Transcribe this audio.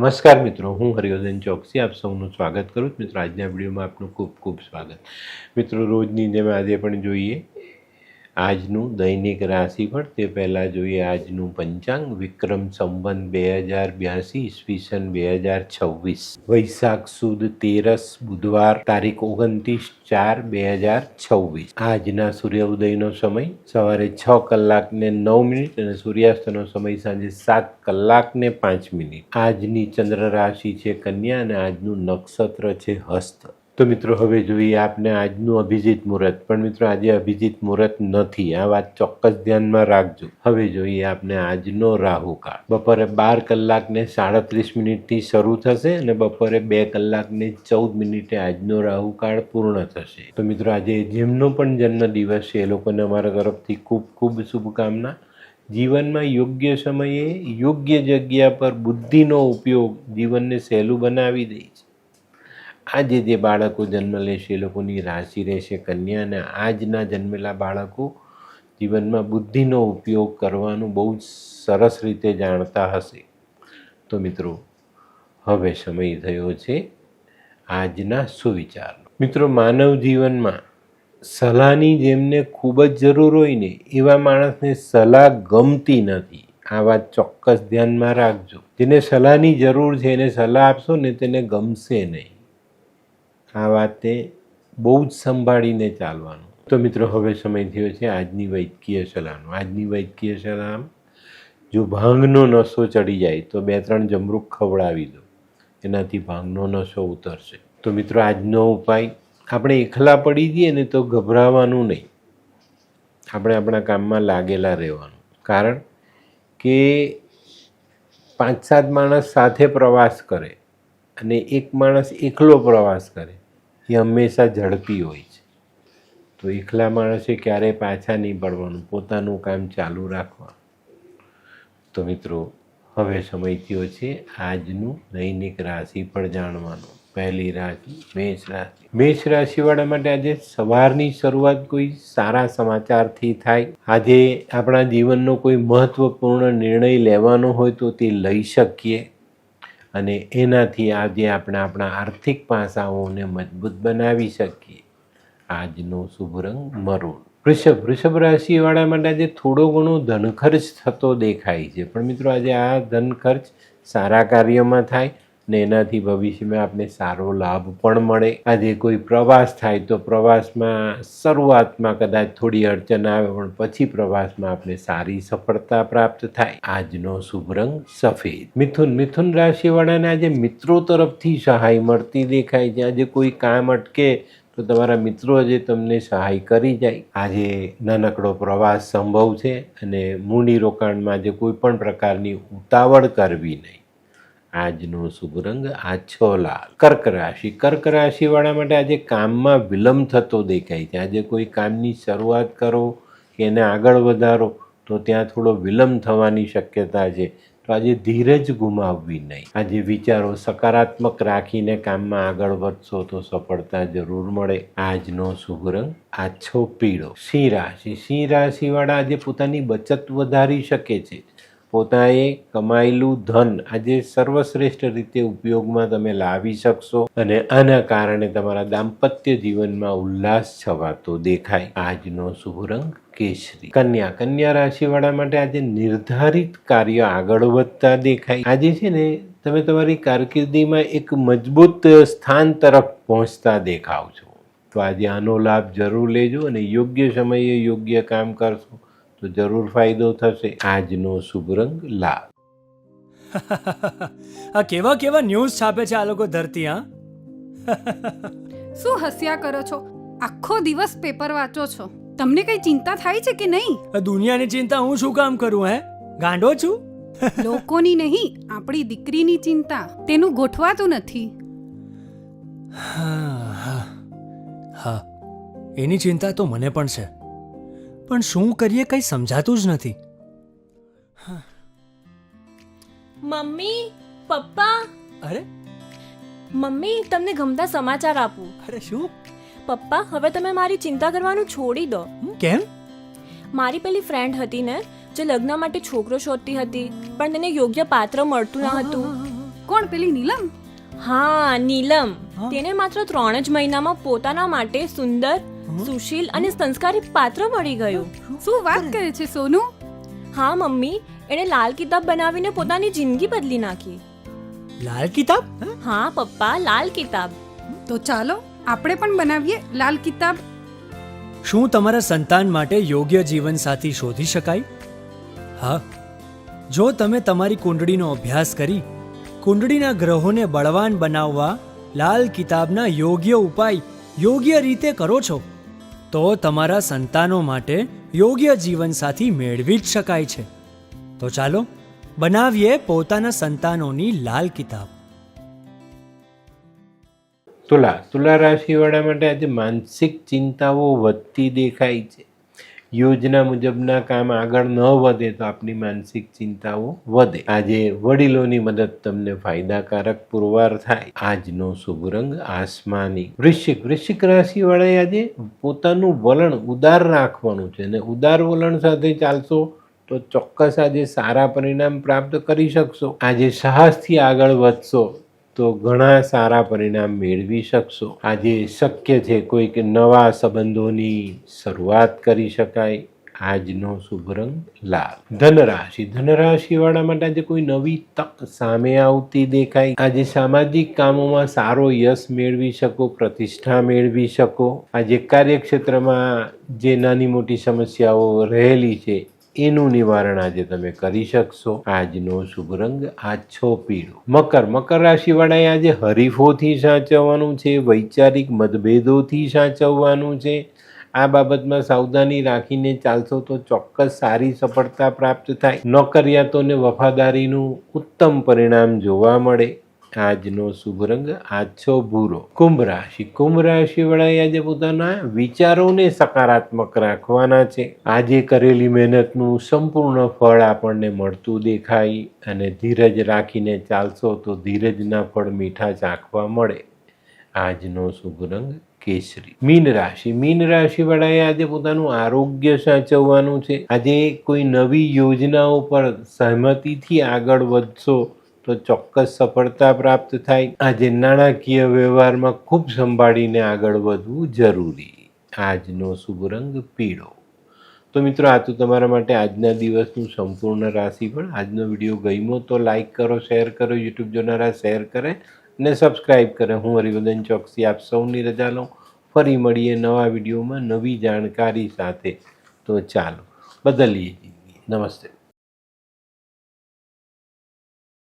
નમસ્કાર મિત્રો, હું હરિવર્ધન ચોકસી આપ સૌનું સ્વાગત કરું છું. મિત્રો, આજના વિડીયોમાં આપનું ખૂબ ખૂબ સ્વાગત. મિત્રો, રોજની જેમ આજે પણ જોઈએ આજનું દૈનિક રાશિફળ. તે પહેલાં જોઈએ આજનું પંચાંગ. વિક્રમ સંવત 2082 ઈસવીસન 2026, વૈશાખ સુદ 13 બુધવાર, તારીખ 29/4/2026. આજના સૂર્યોદયનો સમય સવારે 6 કલાક ને 9 મિનિટ અને સૂર્યાસ્તનો સમય સાંજે 7 કલાક ને 5 મિનિટ. આજની ચંદ્ર રાશિ છે કન્યા અને આજનું નક્ષત્ર છે હસ્ત. તો મિત્રો, હવે જોઈએ આપને આજનું અભિજીત મુહૂર્ત. પણ મિત્રો, આજે અભિજીત મુહૂર્ત નથી, આ વાત ચોક્કસ ધ્યાનમાં રાખજો. હવે જોઈએ આપને આજનો રાહુકાળ. બપોરે 12 કલાક ને 37 મિનિટથી શરૂ થશે અને બપોરે 2 કલાક ને 14 મિનિટે આજનો રાહુકાળ પૂર્ણ થશે. તો મિત્રો, આજે જેમનો પણ જન્મદિવસ છે એ લોકોને અમારા તરફથી ખૂબ ખૂબ શુભકામના. જીવનમાં યોગ્ય સમયે યોગ્ય જગ્યા પર બુદ્ધિનો ઉપયોગ જીવનને સહેલું બનાવી દે છે. આજે જે બાળકો જન્મ લેશે એ લોકોની રાશિ રહેશે કન્યા અને આજના જન્મેલા બાળકો જીવનમાં બુદ્ધિનો ઉપયોગ કરવાનું બહુ જ સરસ રીતે જાણતા હશે. તો મિત્રો, હવે સમય થયો છે આજના સુવિચારનો. મિત્રો, માનવ જીવનમાં સલાહની જેમને ખૂબ જ જરૂર હોય ને એવા માણસને સલાહ ગમતી નથી. આ વાત ચોક્કસ ધ્યાનમાં રાખજો. જેને સલાહની જરૂર છે એને સલાહ આપશો ને તેને ગમશે નહીં. આ વાતે બહુ જ સંભાળીને ચાલવાનું. તો મિત્રો, હવે સમય થયો છે આજની વૈદ્યકીય સલાહનો. આજની વૈદ્યકીય સલાહ, જો ભાંગનો નશો ચડી જાય તો 2-3 જમરૂખ ખવડાવી દો, એનાથી ભાંગનો નશો ઉતરશે. તો મિત્રો, આજનો ઉપાય, આપણે એકલા પડી જઈએ ને તો ગભરાવાનું નહીં. આપણે આપણા કામમાં લાગેલા રહેવાનું. કારણ કે 5-7 માણસ સાથે પ્રવાસ કરે અને એક માણસ એકલો પ્રવાસ કરે એ હંમેશા ઝડપી હોય છે. તો એકલા માણસે ક્યારેય પાછા નહીં પડવાનું, પોતાનું કામ ચાલુ રાખવાનું. તો મિત્રો, હવે સમય થયો છે આજનું દૈનિક રાશિફળ જાણવાનું. પહેલી રાશિ મેષ રાશિ. મેષ રાશિવાળા માટે આજે સવારની શરૂઆત કોઈ સારા સમાચારથી થાય. આજે આપણા જીવનનો કોઈ મહત્વપૂર્ણ નિર્ણય લેવાનો હોય તો તે લઈ શકીએ અને એનાથી આજે આપણે આપણા આર્થિક પાસાઓને મજબૂત બનાવી શકીએ. આજનો શુભ રંગ મરૂન. વૃષભ રાશિવાળા માટે આજે થોડો ઘણો ધન ખર્ચ થતો દેખાય છે. પણ મિત્રો, આજે આ ધન ખર્ચ સારા કાર્યમાં થાય ને એનાથી ભવિષ્યમાં આપણે સારો લાભ પણ મળે. આજે કોઈ પ્રવાસ થાય તો પ્રવાસમાં શરૂઆતમાં કદાચ થોડી અડચણ આવે પણ પછી પ્રવાસમાં આપણે સારી સફળતા પ્રાપ્ત થાય. આજનો શુભ રંગ સફેદ. મિથુન રાશિવાળાને આજે મિત્રો તરફથી સહાય મળતી દેખાય છે. આજે કોઈ કામ અટકે તો તમારા મિત્રો આજે તમને સહાય કરી જાય. આજે નાનકડો પ્રવાસ સંભવ છે અને મૂડીરોકાણમાં આજે કોઈ પણ પ્રકારની ઉતાવળ કરવી નહીં. આજનો શુભ રંગ આછો લાલ. કર્ક રાશિવાળા માટે આજે કામમાં વિલંબ થતો દેખાય છે. આજે કોઈ કામની શરૂઆત કરો કે એને આગળ વધારો તો ત્યાં થોડો વિલંબ થવાની શક્યતા છે. તો આજે ધીરજ ગુમાવવી નહીં. આજે વિચારો સકારાત્મક રાખીને કામમાં આગળ વધશો તો સફળતા જરૂર મળે. આજનો શુભ રંગ આછો પીળો. સિંહ રાશિવાળા આજે પોતાની બચત વધારી શકે છે. પોતાએ કમાયેલું ધન આજે સર્વશ્રેષ્ઠ રીતે ઉપયોગમાં તમે લાવી શકશો અને આના કારણે તમારા દાંપત્ય જીવનમાં ઉલ્લાસ છવાતો દેખાય. આજનો શુભ રંગ કેસરી. કન્યા રાશિવાળા માટે આજે નિર્ધારિત કાર્ય આગળ વધતા દેખાય. આજે છે ને તમે તમારી કારકિર્દીમાં એક મજબૂત સ્થાન તરફ પહોંચતા દેખાવ છો. તો આજે આનો લાભ જરૂર લેજો અને યોગ્ય સમયે યોગ્ય કામ કરશો તો જરૂર ફાયદો થશે. આજનો શુભ રંગ લાલ. આ કેવા કેવા ન્યૂઝ છાપે છે આ લોકો ધરતી. શું હસ્યા કરો છો? આખો દિવસ પેપર વાંચો છો, તમને કઈ ચિંતા થાય છે કે નહીં? દુનિયાની ચિંતા હું શું કામ કરું? ગાંડો છું? લોકોની નહીં, આપણી દીકરીની ચિંતા. તેનું ગોઠવાતું નથી. હા, એની ચિંતા તો મને પણ છે, પણ શું કરીએ કંઈ સમજાતું જ નથી. મમ્મી, પપ્પા. અરે મમ્મી, તમને ગમતા સમાચાર આપું. અરે શું? પપ્પા, હવે તમે મારી ચિંતા કરવાનું છોડી દો. કેમ? મારી પેલી ફ્રેન્ડ હતી ને, જે લગ્ન માટે છોકરો શોધતી હતી પણ તેને યોગ્ય પાત્ર મળતું ન હતું. કોણ પેલી નીલમ? હા નીલમ. હા? તેને માત્ર 3 જ મહિનામાં પોતાના માટે સુંદર, સુશીલ અને સંસ્કારી પાત્ર મળી ગયું. શું વાત કરે છે સોનુ? હા મમ્મી, એણે લાલ કિતાબ બનાવીને પોતાની જિંદગી બદલી નાખી. લાલ કિતાબ? હા પપ્પા, લાલ કિતાબ. તો ચાલો આપણે પણ બનાવીએ લાલ કિતાબ. શું તમારા સંતાન માટે યોગ્ય જીવનસાથી શોધી શકાય? હા, જો તમે તમારી કુંડળીનો અભ્યાસ કરી કુંડળીના ગ્રહોને બળવાન બનાવવા લાલ કિતાબના યોગ્ય ઉપાય યોગ્ય રીતે કરો છો તો તમારા સંતાનો માટે યોગ્ય જીવનસાથી મેળવી જ શકાય છે. તો ચાલો બનાવીએ પોતાના સંતાનોની લાલ કિતાબ. તુલા રાશિવાળા માટે આજે માનસિક ચિંતાઓ વધતી દેખાય છે. યોજના મુજબના કામ આગળ ન વધે તો આપની માનસિક ચિંતાઓ વધે. આજે વડીલોની મદદ તમને ફાયદાકારક પુરવાર થાય. આજનો શુભ રંગ આસમાની. વૃશ્ચિક રાશિવાળાએ આજે પોતાનું વલણ ઉદાર રાખવાનું છે અને ઉદાર વલણ સાથે ચાલશો તો ચોક્કસ આજે સારા પરિણામ પ્રાપ્ત કરી શકશો. આજે સાહસથી આગળ વધશો તો ઘણા સારા પરિણામ મેળવી શકશો. આજે શક્ય છે કોઈક નવા સંબંધોની શરૂઆત કરી શકાય. આજનો શુભ રંગ લાલ. ધનરાશિવાળા માટે આજે કોઈ નવી તક સામે આવતી દેખાય. આજે સામાજિક કામોમાં સારો યશ મેળવી શકો, પ્રતિષ્ઠા મેળવી શકો. આજે કાર્યક્ષેત્રમાં જે નાની મોટી સમસ્યાઓ રહેલી છે એનું નિવારણ આજે તમે કરી શકશો. આજનો શુભ રંગ આછો પીળો. મકર રાશિવાળાએ આજે હરીફોથી સાચવવાનું છે, વૈચારિક મતભેદોથી સાચવવાનું છે. આ બાબતમાં સાવધાની રાખીને ચાલશો તો ચોક્કસ સારી સફળતા પ્રાપ્ત થાય. નોકરિયાતોને વફાદારીનું ઉત્તમ પરિણામ જોવા મળે. આજનો શુભ રંગ આછો ભૂરો. કુંભ રાશિવાળાએ આજે પોતાના વિચારોને સકારાત્મક રાખવાના છે. આજે કરેલી મહેનતનું સંપૂર્ણ ફળ આપણને મળતું દેખાય અને ધીરજ રાખીને ચાલશો તો ધીરજના ફળ મીઠા ચાખવા મળે. આજનો શુભ રંગ કેસરી. મીન રાશિવાળાએ આજે પોતાનું આરોગ્ય સાચવવાનું છે. આજે કોઈ નવી યોજનાઓ પર સહમતિથી આગળ વધશો તો ચોક્કસ સફળતા પ્રાપ્ત થાય. આજે નાણાકીય વ્યવહારમાં ખૂબ સંભાળીને આગળ વધવું જરૂરી. આજનો શુભ રંગ પીળો. તો મિત્રો, આ તો તમારા માટે આજના દિવસનું સંપૂર્ણ રાશિફળ. આજનો વિડીયો ગમ્યો તો લાઈક કરો, શેર કરો, યુટ્યુબ જોનારા શેર કરે અને સબસ્ક્રાઈબ કરે. હું હરિવર્ધન ચોકસી આપ સૌની રજા લઉં. ફરી મળીએ નવા વિડીયોમાં નવી જાણકારી સાથે. તો ચાલો બદલીએ જિંદગી. નમસ્તે.